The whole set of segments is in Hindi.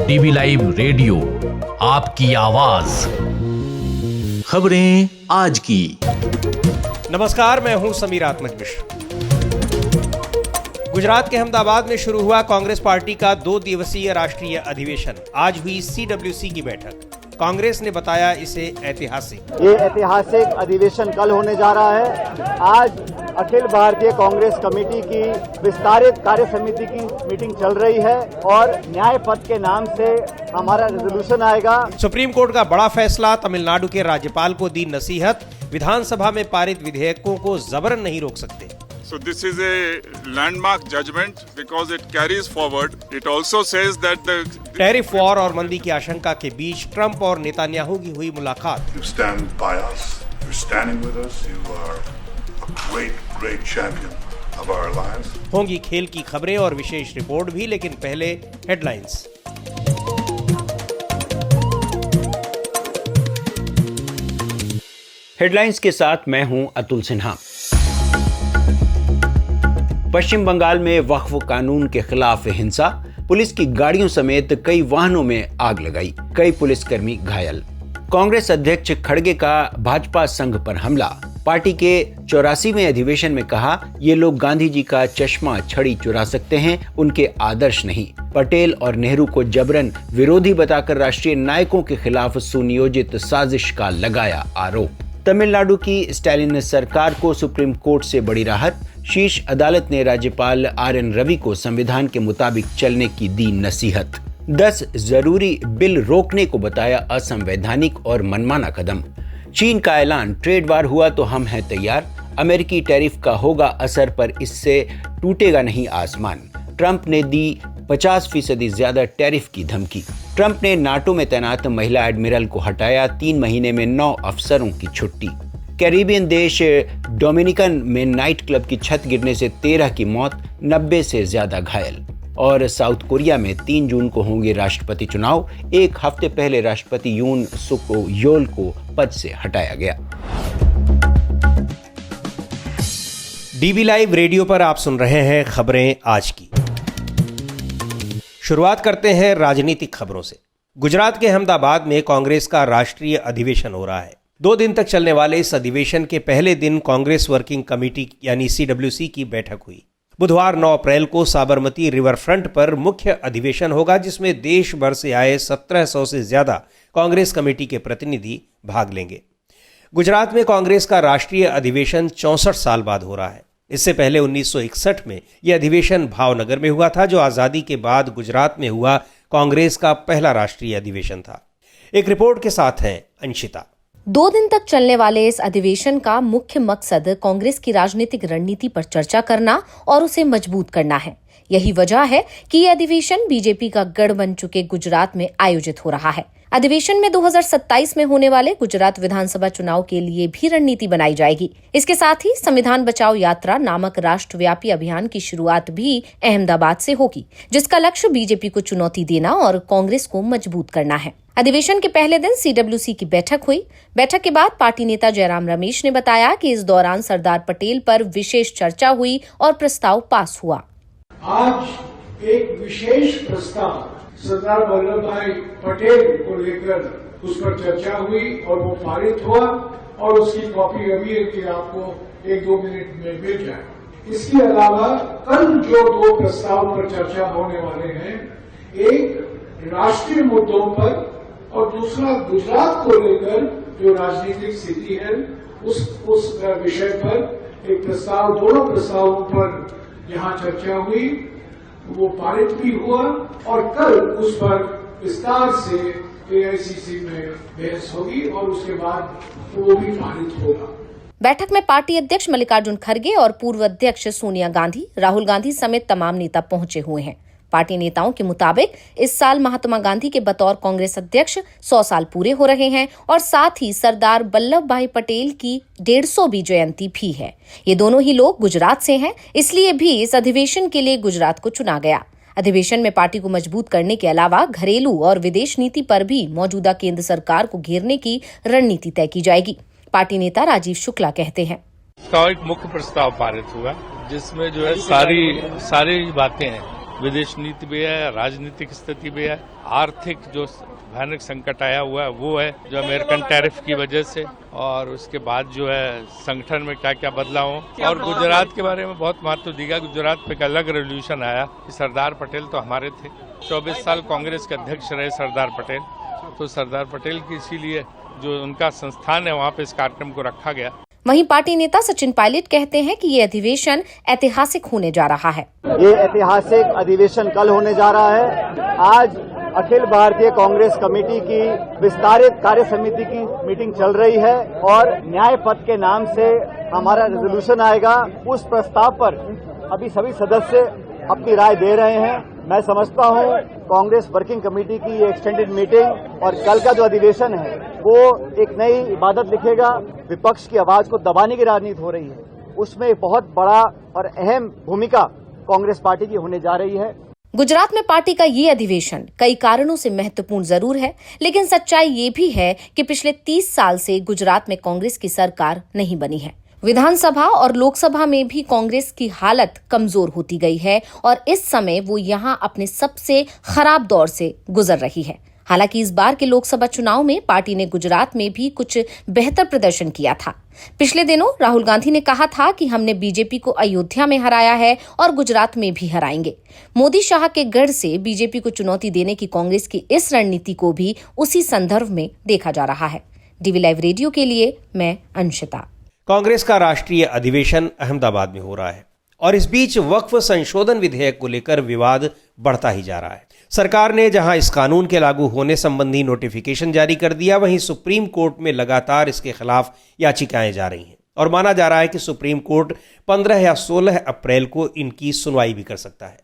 डीवी लाइव रेडियो, आपकी आवाज। खबरें आज की। नमस्कार, मैं हूं समीर आत्मज मिश्र। गुजरात के अहमदाबाद में शुरू हुआ कांग्रेस पार्टी का 2 दिवसीय राष्ट्रीय अधिवेशन। आज हुई CWC की बैठक। कांग्रेस ने बताया इसे ऐतिहासिक। ये ऐतिहासिक अधिवेशन कल होने जा रहा है। आज अखिल भारतीय कांग्रेस कमेटी की विस्तारित कार्य समिति की मीटिंग चल रही है और न्याय पथ के नाम से हमारा रेजोल्यूशन आएगा। सुप्रीम कोर्ट का बड़ा फैसला, तमिलनाडु के राज्यपाल को दी नसीहत, विधानसभा में पारित विधेयकों को जबरन नहीं रोक सकते। So this is a landmark judgment because it carries forward. It also says that the tariff war और मंदी की आशंका के बीच ट्रंप और नेतान्याहू की हुई मुलाकात। You stand by us. You're standing with us. You are a great champion of our alliance. होंगी खेल की खबरें और विशेष रिपोर्ट भी, लेकिन पहले हेडलाइंस। हेडलाइंस के साथ मैं हूं अतुल सिन्हा। पश्चिम बंगाल में वक्फ कानून के खिलाफ हिंसा, पुलिस की गाड़ियों समेत कई वाहनों में आग लगाई, कई पुलिसकर्मी घायल। कांग्रेस अध्यक्ष खड़गे का भाजपा संघ पर हमला। पार्टी के 84वें अधिवेशन में कहा, ये लोग गांधी जी का चश्मा छड़ी चुरा सकते हैं, उनके आदर्श नहीं। पटेल और नेहरू को जबरन विरोधी बताकर राष्ट्रीय नायकों के खिलाफ सुनियोजित साजिश का लगाया आरोप। तमिलनाडु की स्टालिन सरकार को सुप्रीम कोर्ट से बड़ी राहत। शीर्ष अदालत ने राज्यपाल RN रवि को संविधान के मुताबिक चलने की दी नसीहत। 10 जरूरी बिल रोकने को बताया असंवैधानिक और मनमाना कदम। चीन का ऐलान, ट्रेड वार हुआ तो हम हैं तैयार। अमेरिकी टैरिफ का होगा असर, पर इससे टूटेगा नहीं आसमान। ट्रंप ने दी 50% ज्यादा टैरिफ की धमकी। ट्रंप ने नाटो में तैनात महिला एडमिरल को हटाया। 3 महीने में 9 अफसरों की छुट्टी। कैरिबियन देश डोमिनिकन में नाइट क्लब की छत गिरने से 13 की मौत, 90 से ज्यादा घायल। और साउथ कोरिया में 3 जून को होंगे राष्ट्रपति चुनाव। 1 हफ्ते पहले राष्ट्रपति यून सुक योल को पद से हटाया गया। डीवी लाइव रेडियो पर आप सुन रहे हैं खबरें आज की। शुरुआत करते हैं राजनीतिक खबरों से। गुजरात के अहमदाबाद में कांग्रेस का राष्ट्रीय अधिवेशन हो रहा है। 2 दिन तक चलने वाले इस अधिवेशन के पहले दिन कांग्रेस वर्किंग कमेटी यानी CWC की बैठक हुई। बुधवार 9 अप्रैल को साबरमती रिवर फ्रंट पर मुख्य अधिवेशन होगा, जिसमें देश भर से आए 1700 से ज्यादा कांग्रेस कमेटी के प्रतिनिधि भाग लेंगे। गुजरात में कांग्रेस का राष्ट्रीय अधिवेशन 64 साल बाद हो रहा है। इससे पहले 1961 में यह अधिवेशन भावनगर में हुआ था, जो आजादी के बाद गुजरात में हुआ कांग्रेस का पहला राष्ट्रीय अधिवेशन था। एक रिपोर्ट के साथ हैं अंशिता। 2 दिन तक चलने वाले इस अधिवेशन का मुख्य मकसद कांग्रेस की राजनीतिक रणनीति पर चर्चा करना और उसे मजबूत करना है। यही वजह है कि यह अधिवेशन बीजेपी का गढ़ बन चुके गुजरात में आयोजित हो रहा है। अधिवेशन में 2027 में होने वाले गुजरात विधानसभा चुनाव के लिए भी रणनीति बनाई जाएगी। इसके साथ ही संविधान बचाओ यात्रा नामक राष्ट्रव्यापी अभियान की शुरुआत भी अहमदाबाद से होगी, जिसका लक्ष्य बीजेपी को चुनौती देना और कांग्रेस को मजबूत करना है। अधिवेशन के पहले दिन CWC की बैठक हुई। बैठक के बाद पार्टी नेता जयराम रमेश ने बताया कि इस दौरान सरदार पटेल पर विशेष चर्चा हुई और प्रस्ताव पास हुआ। आज एक विशेष प्रस्ताव सरदार वल्लभ भाई पटेल को लेकर उस पर चर्चा हुई और वो पारित हुआ और उसकी कॉपी अभी कि आपको 1-2 मिनट में मिल जाए। इसके अलावा कल जो 2 प्रस्ताव पर चर्चा होने वाले हैं, एक राष्ट्रीय मुद्दों पर और दूसरा गुजरात को लेकर जो राजनीतिक स्थिति है उस विषय पर एक प्रस्ताव, दोनों प्रस्तावों पर यहाँ चर्चा हुई, वो पारित भी हुआ और कल उस पर विस्तार से AICC में बहस होगी और उसके बाद वो भी पारित होगा। बैठक में पार्टी अध्यक्ष मल्लिकार्जुन खड़गे और पूर्व अध्यक्ष सोनिया गांधी, राहुल गांधी समेत तमाम नेता पहुंचे हुए हैं। पार्टी नेताओं के मुताबिक इस साल महात्मा गांधी के बतौर कांग्रेस अध्यक्ष 100 साल पूरे हो रहे हैं और साथ ही सरदार वल्लभ भाई पटेल की 150वीं जयंती भी है। ये दोनों ही लोग गुजरात से हैं, इसलिए भी इस अधिवेशन के लिए गुजरात को चुना गया। अधिवेशन में पार्टी को मजबूत करने के अलावा घरेलू और विदेश नीति पर भी मौजूदा केंद्र सरकार को घेरने की रणनीति तय की जाएगी। पार्टी नेता राजीव शुक्ला कहते हैं, एक मुख्य प्रस्ताव पारित हुआ जिसमें जो है सारी बातें हैं विदेश नीति भी है, राजनीतिक स्थिति भी है, आर्थिक जो भयानक संकट आया हुआ है वो है जो अमेरिकन टैरिफ की वजह से, और उसके बाद जो है संगठन में क्या क्या बदलाव हो। और गुजरात के बारे में बहुत महत्व दिया। गुजरात पे एक अलग रेवोल्यूशन आया कि सरदार पटेल तो हमारे थे, 24 साल कांग्रेस के अध्यक्ष रहे सरदार पटेल, तो सरदार पटेल की इसीलिए जो उनका संस्थान है वहाँ पे इस कार्यक्रम को रखा गया। वहीं पार्टी नेता सचिन पायलट कहते हैं कि ये अधिवेशन ऐतिहासिक होने जा रहा है। ये ऐतिहासिक अधिवेशन कल होने जा रहा है। आज अखिल भारतीय कांग्रेस कमेटी की विस्तारित कार्य समिति की मीटिंग चल रही है और न्याय पथ के नाम से हमारा रेजोल्यूशन आएगा। उस प्रस्ताव पर अभी सभी सदस्य अपनी राय दे रहे हैं। मैं समझता हूं कांग्रेस वर्किंग कमेटी की ये एक्सटेंडेड मीटिंग और कल का जो अधिवेशन है वो एक नई इबादत लिखेगा। विपक्ष की आवाज को दबाने की राजनीति हो रही है, उसमें बहुत बड़ा और अहम भूमिका कांग्रेस पार्टी की होने जा रही है। गुजरात में पार्टी का ये अधिवेशन कई कारणों से महत्वपूर्ण जरूर है, लेकिन सच्चाई ये भी है कि पिछले 30 साल से गुजरात में कांग्रेस की सरकार नहीं बनी है। विधानसभा और लोकसभा में भी कांग्रेस की हालत कमजोर होती गई है और इस समय वो यहाँ अपने सबसे खराब दौर से गुजर रही है। हालांकि इस बार के लोकसभा चुनाव में पार्टी ने गुजरात में भी कुछ बेहतर प्रदर्शन किया था। पिछले दिनों राहुल गांधी ने कहा था कि हमने बीजेपी को अयोध्या में हराया है और गुजरात में भी हराएंगे। मोदी शाह के गढ़ से बीजेपी को चुनौती देने की कांग्रेस की इस रणनीति को भी उसी संदर्भ में देखा जा रहा है। डीवी लाइव रेडियो के लिए मैं अंशिता। कांग्रेस का राष्ट्रीय अधिवेशन अहमदाबाद में हो रहा है और इस बीच वक्फ संशोधन विधेयक को लेकर विवाद बढ़ता ही जा रहा है। सरकार ने जहां इस कानून के लागू होने संबंधी नोटिफिकेशन जारी कर दिया, वहीं सुप्रीम कोर्ट में लगातार इसके खिलाफ याचिकाएं जा रही हैं और माना जा रहा है कि सुप्रीम कोर्ट 15 या 16 अप्रैल को इनकी सुनवाई भी कर सकता है।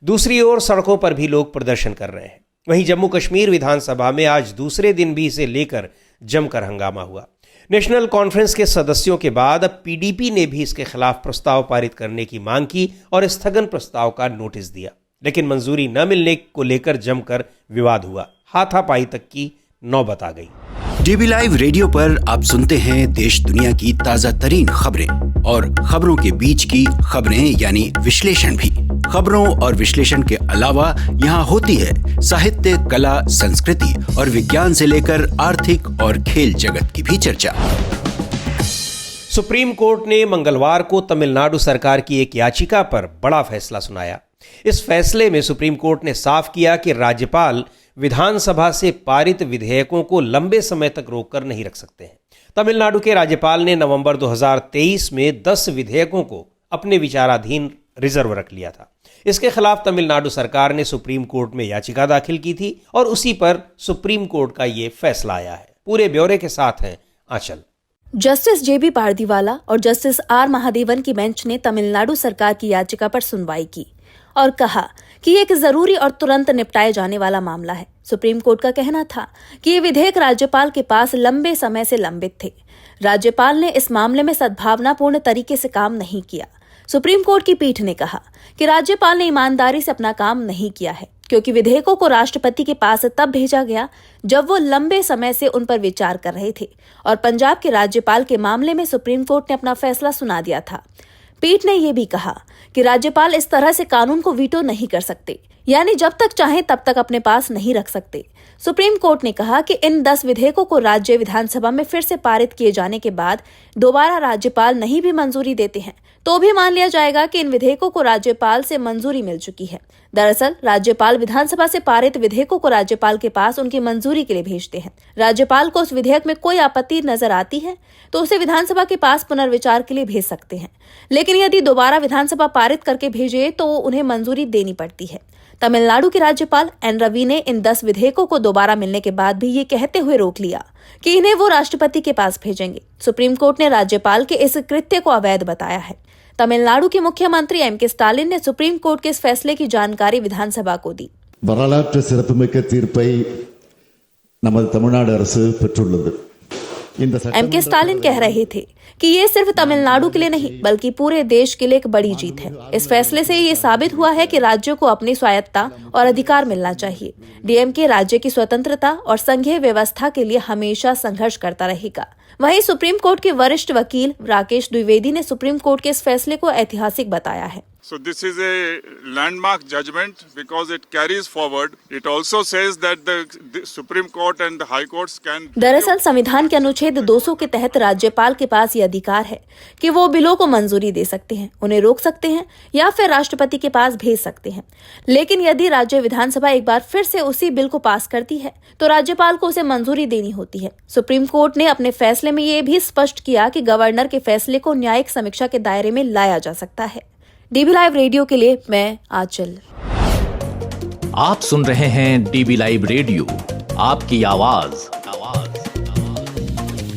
दूसरी ओर सड़कों पर भी लोग प्रदर्शन कर रहे हैं। वहीं जम्मू कश्मीर विधानसभा में आज दूसरे दिन भी इसे लेकर जमकर हंगामा हुआ। नेशनल कॉन्फ्रेंस के सदस्यों के बाद अब पीडीपी ने भी इसके खिलाफ प्रस्ताव पारित करने की मांग की और स्थगन प्रस्ताव का नोटिस दिया, लेकिन मंजूरी न मिलने को लेकर जमकर विवाद हुआ। हाथापाई तक की नौबत आ गई। डीबी लाइव रेडियो पर आप सुनते हैं देश दुनिया की ताजा तरीन खबरें और खबरों के बीच की खबरें यानी विश्लेषण भी। खबरों और विश्लेषण के अलावा यहाँ होती है साहित्य, कला, संस्कृति और विज्ञान से लेकर आर्थिक और खेल जगत की भी चर्चा। सुप्रीम कोर्ट ने मंगलवार को तमिलनाडु सरकार की एक याचिका पर बड़ा फैसला सुनाया। इस फैसले में सुप्रीम कोर्ट ने साफ किया कि राज्यपाल विधानसभा से पारित विधेयकों को लंबे समय तक रोककर नहीं रख सकते हैं। तमिलनाडु के राज्यपाल ने नवंबर 2023 में 10 विधेयकों को अपने विचाराधीन रिजर्व रख लिया था। इसके खिलाफ तमिलनाडु सरकार ने सुप्रीम कोर्ट में याचिका दाखिल की थी और उसी पर सुप्रीम कोर्ट का ये फैसला आया है। पूरे ब्यौरे के साथ हैं आंचल। जस्टिस जेबी पारदीवाला और जस्टिस आर महादेवन की बेंच ने तमिलनाडु सरकार की याचिका पर सुनवाई की और कहा कि ये एक जरूरी और तुरंत निपटाए जाने वाला मामला है। सुप्रीम कोर्ट का कहना था कि ये विधेयक राज्यपाल के पास लंबे समय से लंबित थे। राज्यपाल ने इस मामले में सद्भावनापूर्ण तरीके से काम नहीं किया। सुप्रीम कोर्ट की पीठ ने कहा कि राज्यपाल ने ईमानदारी से अपना काम नहीं किया है, क्योंकि विधेयकों को राष्ट्रपति के पास तब भेजा गया जब वो लंबे समय से उन पर विचार कर रहे थे और पंजाब के राज्यपाल के मामले में सुप्रीम कोर्ट ने अपना फैसला सुना दिया था। पीठ ने यह भी कहा कि राज्यपाल इस तरह से कानून को वीटो नहीं कर सकते, यानी जब तक चाहे तब तक अपने पास नहीं रख सकते। सुप्रीम कोर्ट ने कहा कि इन 10 विधेयकों को राज्य विधानसभा में फिर से पारित किए जाने के बाद दोबारा राज्यपाल नहीं भी मंजूरी देते हैं तो भी मान लिया जाएगा कि इन विधेयकों को राज्यपाल से मंजूरी मिल चुकी है। दरअसल राज्यपाल विधानसभा से पारित विधेयकों को राज्यपाल के पास उनकी मंजूरी के लिए भेजते हैं। राज्यपाल को उस विधेयक में कोई आपत्ति नजर आती है तो उसे विधानसभा के पास पुनर्विचार के लिए भेज सकते हैं, लेकिन यदि दोबारा विधानसभा पारित करके भेजे तो उन्हें मंजूरी देनी पड़ती है। तमिलनाडु के राज्यपाल एन रवि ने इन 10 विधेयकों को दोबारा मिलने के बाद भी ये कहते हुए रोक लिया कि इन्हें वो राष्ट्रपति के पास भेजेंगे। सुप्रीम कोर्ट ने राज्यपाल के इस कृत्य को अवैध बताया है। तमिलनाडु के मुख्यमंत्री एम.के. स्टालिन ने सुप्रीम कोर्ट के इस फैसले की जानकारी विधानसभा को दी। வரலாற்று சிறப்புமிக்க தீர்ப்பை நமது தமிழ்நாடு அரசு பெற்றுள்ளது। एम.के. स्टालिन कह रहे थे कि ये सिर्फ तमिलनाडु के लिए नहीं बल्कि पूरे देश के लिए एक बड़ी जीत है। इस फैसले से ये साबित हुआ है कि राज्यों को अपनी स्वायत्तता और अधिकार मिलना चाहिए। डीएमके राज्य की स्वतंत्रता और संघीय व्यवस्था के लिए हमेशा संघर्ष करता रहेगा। वहीं सुप्रीम कोर्ट के वरिष्ठ वकील राकेश द्विवेदी ने सुप्रीम कोर्ट के इस फैसले को ऐतिहासिक बताया है। So this is a landmark judgment because it carries forward. It also says that the Supreme Court and the High Courts can. दरअसल संविधान के अनुच्छेद 200 के तहत राज्यपाल के पास ये अधिकार है कि वो बिलों को मंजूरी दे सकते हैं, उन्हें रोक सकते हैं या फिर राष्ट्रपति के पास भेज सकते हैं। लेकिन यदि राज्य विधानसभा एक बार फिर से उसी बिल को पास करती है तो राज्यपाल को उसे मंजूरी देनी होती है। सुप्रीम कोर्ट ने अपने फैसले में ये भी स्पष्ट किया कि गवर्नर के फैसले को न्यायिक समीक्षा के दायरे में लाया जा सकता है। डीबी लाइव रेडियो के लिए मैं आंचल। आप सुन रहे हैं डीबी लाइव रेडियो, आपकी आवाज।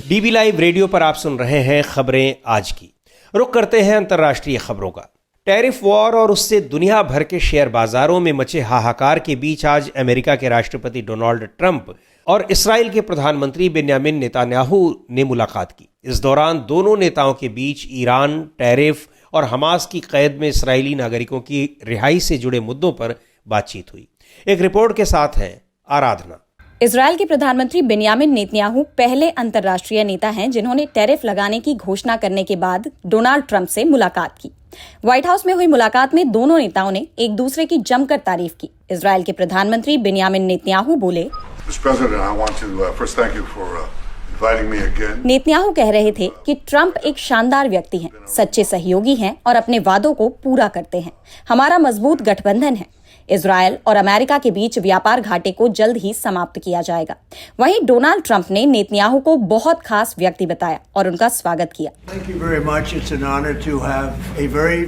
डीबी लाइव रेडियो पर आप सुन रहे हैं खबरें आज की। रुक करते हैं अंतर्राष्ट्रीय खबरों का। टैरिफ वॉर और उससे दुनिया भर के शेयर बाजारों में मचे हाहाकार के बीच आज अमेरिका के राष्ट्रपति डोनाल्ड ट्रंप और इस्राएल के प्रधानमंत्री बेन्यामिन नेतान्याहू ने मुलाकात की। इस दौरान दोनों नेताओं के बीच ईरान, टैरिफ और हमास की कैद में इस्राएली नागरिकों की रिहाई से जुड़े मुद्दों पर बातचीत हुई। एक रिपोर्ट के साथ है आराधना। इजरायल के प्रधानमंत्री बेन्यामिन नेतन्याहू पहले अंतर्राष्ट्रीय नेता हैं जिन्होंने टैरिफ लगाने की घोषणा करने के बाद डोनाल्ड ट्रंप से मुलाकात की। व्हाइट हाउस में हुई मुलाकात में दोनों नेताओं ने एक दूसरे की जमकर तारीफ की। इजरायल के प्रधानमंत्री बेन्यामिन नेतन्याहू बोले, नेतन्याहू कह रहे थे कि ट्रंप एक शानदार व्यक्ति हैं, सच्चे सहयोगी हैं और अपने वादों को पूरा करते हैं। हमारा मजबूत गठबंधन है। इजरायल और अमेरिका के बीच व्यापार घाटे को जल्द ही समाप्त किया जाएगा। वहीं डोनाल्ड ट्रंप ने नेतन्याहू को बहुत खास व्यक्ति बताया और उनका स्वागत किया।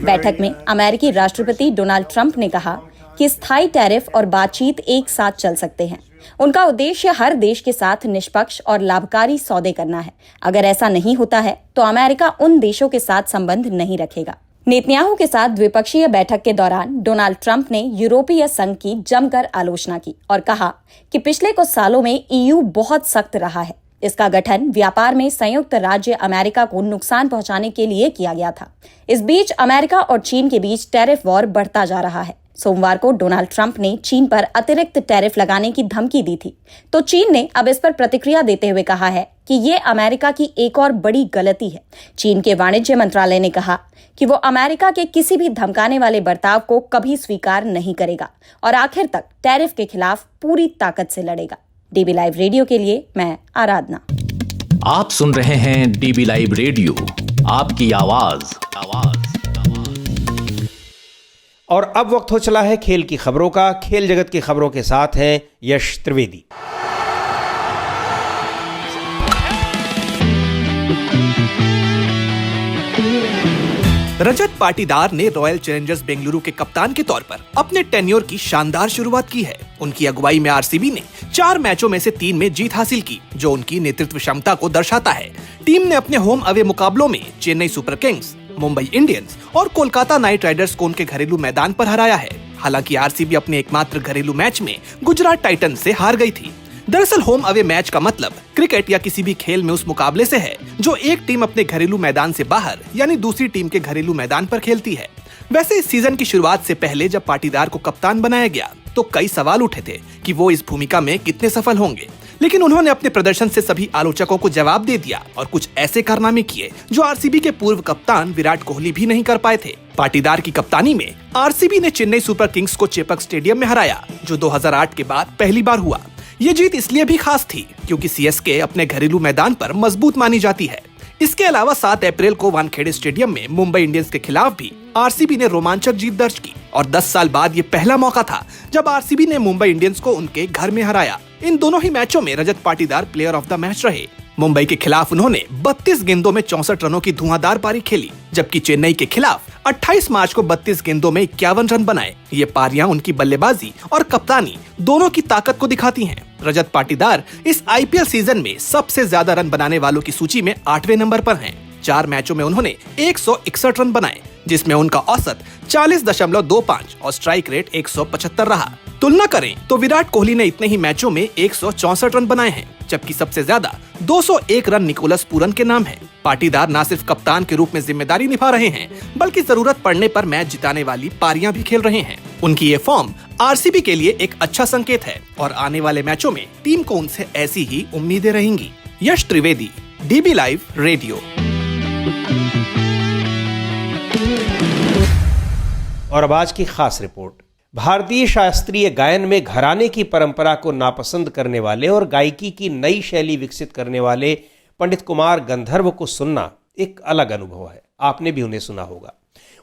बैठक में अमेरिकी राष्ट्रपति डोनाल्ड ट्रंप ने कहा कि स्थायी टैरिफ और बातचीत एक साथ चल सकते हैं। उनका उद्देश्य हर देश के साथ निष्पक्ष और लाभकारी सौदे करना है। अगर ऐसा नहीं होता है तो अमेरिका उन देशों के साथ संबंध नहीं रखेगा। नेतन्याहू के साथ द्विपक्षीय बैठक के दौरान डोनाल्ड ट्रंप ने यूरोपीय संघ की जमकर आलोचना की और कहा कि पिछले कुछ सालों में ईयू बहुत सख्त रहा है। इसका गठन व्यापार में संयुक्त राज्य अमेरिका को नुकसान पहुंचाने के लिए किया गया था। इस बीच अमेरिका और चीन के बीच टैरिफ वॉर बढ़ता जा रहा है। सोमवार को डोनाल्ड ट्रंप ने चीन पर अतिरिक्त टैरिफ लगाने की धमकी दी थी, तो चीन ने अब इस पर प्रतिक्रिया देते हुए कहा है कि ये अमेरिका की एक और बड़ी गलती है। चीन के वाणिज्य मंत्रालय ने कहा कि वो अमेरिका के किसी भी धमकाने वाले बर्ताव को कभी स्वीकार नहीं करेगा और आखिर तक टैरिफ के खिलाफ पूरी ताकत से लड़ेगा। डीबी लाइव रेडियो के लिए मैं आराधना। आप सुन रहे हैं डीबी लाइव रेडियो, आपकी आवाज। और अब वक्त हो चला है खेल की खबरों का। खेल जगत की खबरों के साथ हैं यश त्रिवेदी। रजत पाटीदार ने रॉयल चैलेंजर्स बेंगलुरु के कप्तान के तौर पर अपने टेन्योर की शानदार शुरुआत की है। उनकी अगुवाई में आरसीबी ने 4 मैचों में से 3 में जीत हासिल की, जो उनकी नेतृत्व क्षमता को दर्शाता है। टीम ने अपने होम अवे मुकाबलों में Chennai super Kings, Mumbai Indians और कोलकाता नाइट राइडर्स को उनके घरेलू मैदान पर हराया है। हालांकि आरसीबी अपने एकमात्र घरेलू मैच में गुजरात टाइटंस से हार गई थी। दरअसल होम अवे मैच का मतलब क्रिकेट या किसी भी खेल में उस मुकाबले से है जो एक टीम अपने घरेलू मैदान से बाहर यानी दूसरी टीम के घरेलू मैदान पर खेलती है। वैसे इस सीजन की शुरुआत से पहले जब पाटीदार को कप्तान बनाया गया तो कई सवाल उठे थे कि वो इस भूमिका में कितने सफल होंगे, लेकिन उन्होंने अपने प्रदर्शन से सभी आलोचकों को जवाब दे दिया और कुछ ऐसे कारनामे किए जो आरसीबी के पूर्व कप्तान विराट कोहली भी नहीं कर पाए थे। पाटीदार की कप्तानी में आरसीबी ने चेन्नई सुपर किंग्स को चेपक स्टेडियम में हराया, जो 2008 के बाद पहली बार हुआ। ये जीत इसलिए भी खास थी क्योंकि सीएसके अपने घरेलू मैदान पर मजबूत मानी जाती है। इसके अलावा 7 अप्रैल को वानखेड़े स्टेडियम में मुंबई इंडियंस के खिलाफ भी आरसीबी ने रोमांचक जीत दर्ज की और 10 साल बाद ये पहला मौका था जब आरसीबी ने मुंबई इंडियंस को उनके घर में हराया। इन दोनों ही मैचों में Rajat Patidar player of the match रहे। मुंबई के खिलाफ उन्होंने 32 गेंदों में 64 रनों की धुआंधार पारी खेली, जबकि चेन्नई के खिलाफ 28 मार्च को 32 गेंदों में 51 रन बनाए। ये पारियां उनकी बल्लेबाजी और कप्तानी दोनों की ताकत को दिखाती हैं। रजत पाटीदार इस आईपीएल सीजन में सबसे ज्यादा रन बनाने वालों की सूची में 8वें नंबर पर हैं। 4 मैचों में उन्होंने 161 रन बनाए, जिसमें उनका औसत 40.25 और स्ट्राइक रेट 175 रहा। तुलना करें तो विराट कोहली ने इतने ही मैचों में 164 रन बनाए हैं, जबकि सबसे ज्यादा 201 रन निकोलस पूरन के नाम है। पाटीदार न सिर्फ कप्तान के रूप में जिम्मेदारी निभा रहे हैं, बल्कि जरूरत पड़ने पर मैच जिताने वाली पारियां भी खेल रहे हैं। उनकी ये फॉर्म आरसीबी के लिए एक अच्छा संकेत है और आने वाले मैचों में टीम को उनसे ऐसी ही उम्मीदें रहेंगी। यश त्रिवेदी, डीबी लाइव रेडियो। और अब आज की खास रिपोर्ट। भारतीय शास्त्रीय गायन में घराने की परंपरा को नापसंद करने वाले और गायकी की नई शैली विकसित करने वाले पंडित कुमार गंधर्व को सुनना एक अलग अनुभव है। आपने भी उन्हें सुना होगा।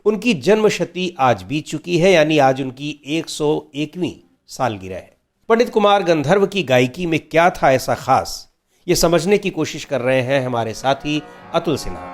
उनकी जन्मशती आज बीत चुकी है, यानी आज उनकी 101वीं सालगिरह है। पंडित कुमार गंधर्व की गायकी में क्या था ऐसा खास, ये समझने की कोशिश कर रहे हैं हमारे साथी अतुल सिन्हा।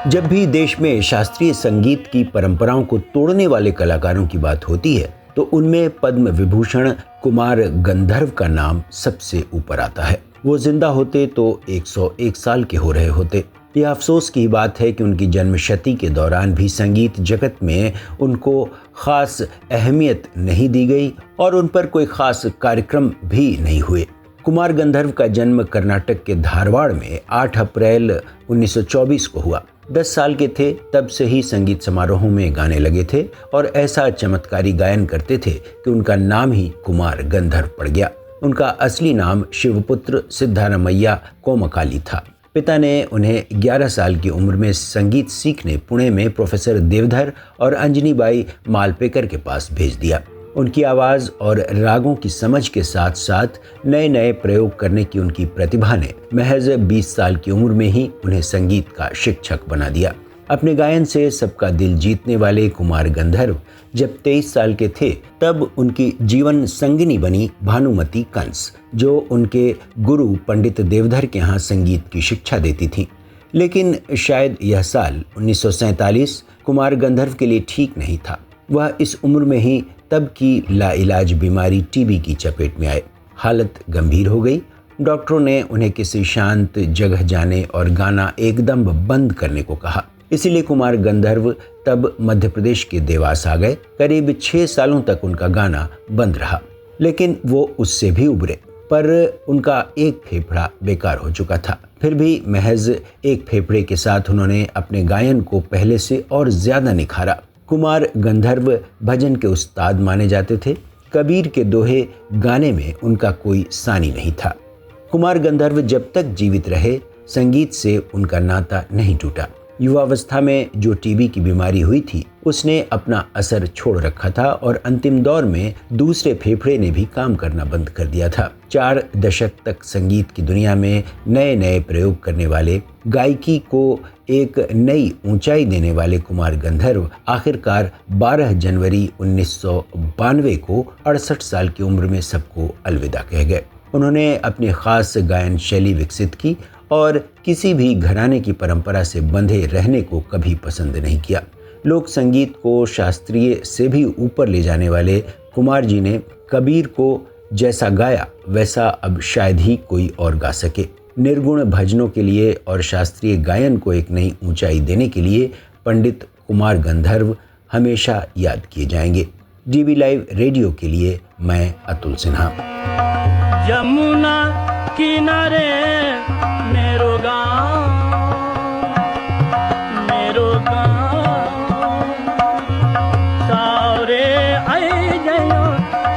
जब भी देश में शास्त्रीय संगीत की परंपराओं को तोड़ने वाले कलाकारों की बात होती है तो उनमें पद्म विभूषण कुमार गंधर्व का नाम सबसे ऊपर आता है। वो जिंदा होते तो 101 साल के हो रहे होते। ये अफसोस की बात है कि उनकी जन्मशती के दौरान भी संगीत जगत में उनको खास अहमियत नहीं दी गई और उन पर कोई खास कार्यक्रम भी नहीं हुए। कुमार गंधर्व का जन्म कर्नाटक के धारवाड़ में 8 अप्रैल 1924 को हुआ। 10 साल के थे तब से ही संगीत समारोहों में गाने लगे थे और ऐसा चमत्कारी गायन करते थे कि उनका नाम ही कुमार गंधर्व पड़ गया। उनका असली नाम शिवपुत्र सिद्धारमैया कोमकाली था। पिता ने उन्हें 11 साल की उम्र में संगीत सीखने पुणे में प्रोफेसर देवधर और अंजनीबाई मालपेकर के पास भेज दिया। उनकी आवाज़ और रागों की समझ के साथ साथ नए नए प्रयोग करने की उनकी प्रतिभा ने महज 20 साल की उम्र में ही उन्हें संगीत का शिक्षक बना दिया। अपने गायन से सबका दिल जीतने वाले कुमार गंधर्व जब 23 साल के थे तब उनकी जीवन संगिनी बनी भानुमति कंस, जो उनके गुरु पंडित देवधर के यहाँ संगीत की शिक्षा देती थी। लेकिन शायद यह साल 1947 कुमार गंधर्व के लिए ठीक नहीं था। वह इस उम्र में ही तब की लाइलाज बीमारी टीबी की चपेट में आए। हालत गंभीर हो गई। डॉक्टरों ने उन्हें किसी शांत जगह जाने और गाना एकदम बंद करने को कहा। इसीलिए कुमार गंधर्व तब मध्य प्रदेश के देवास आ गए। करीब 6 सालों तक उनका गाना बंद रहा, लेकिन वो उससे भी उबरे। पर उनका एक फेफड़ा बेकार हो चुका था। फिर भी महज एक फेफड़े के साथ उन्होंने अपने गायन को पहले से और ज्यादा निखारा। कुमार गंधर्व भजन के उस्ताद माने जाते थे। कबीर के दोहे गाने में उनका कोई सानी नहीं था। कुमार गंधर्व जब तक जीवित रहे संगीत से उनका नाता नहीं टूटा। युवावस्था में जो टीबी की बीमारी हुई थी उसने अपना असर छोड़ रखा था और अंतिम दौर में दूसरे फेफड़े ने भी काम करना बंद कर दिया था। 4 दशक तक संगीत की दुनिया में नए नए प्रयोग करने वाले, गायकी को एक नई ऊंचाई देने वाले कुमार गंधर्व आखिरकार 12 जनवरी 1992 को 68 साल की उम्र में सबको अलविदा कह गए। उन्होंने अपनी खास गायन शैली विकसित की और किसी भी घराने की परंपरा से बंधे रहने को कभी पसंद नहीं किया। लोक संगीत को शास्त्रीय से भी ऊपर ले जाने वाले कुमार जी ने कबीर को जैसा गाया वैसा अब शायद ही कोई और गा सके। निर्गुण भजनों के लिए और शास्त्रीय गायन को एक नई ऊंचाई देने के लिए पंडित कुमार गंधर्व हमेशा याद किए जाएंगे। डीबी लाइव रेडियो के लिए मैं अतुल सिन्हा। यमुना किनारे मेरो गाँव सावरे आई जयो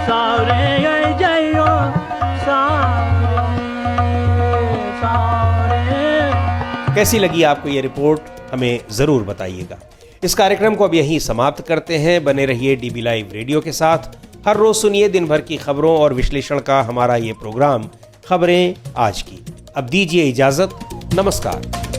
सावरे आई जयो सावरे। कैसी लगी आपको ये रिपोर्ट, हमें जरूर बताइएगा। इस कार्यक्रम को अब यहीं समाप्त करते हैं। बने रहिए डीबी लाइव रेडियो के साथ। हर रोज सुनिए दिन भर की खबरों और विश्लेषण का हमारा ये प्रोग्राम खबरें आज की। अब दीजिए इजाजत। नमस्कार।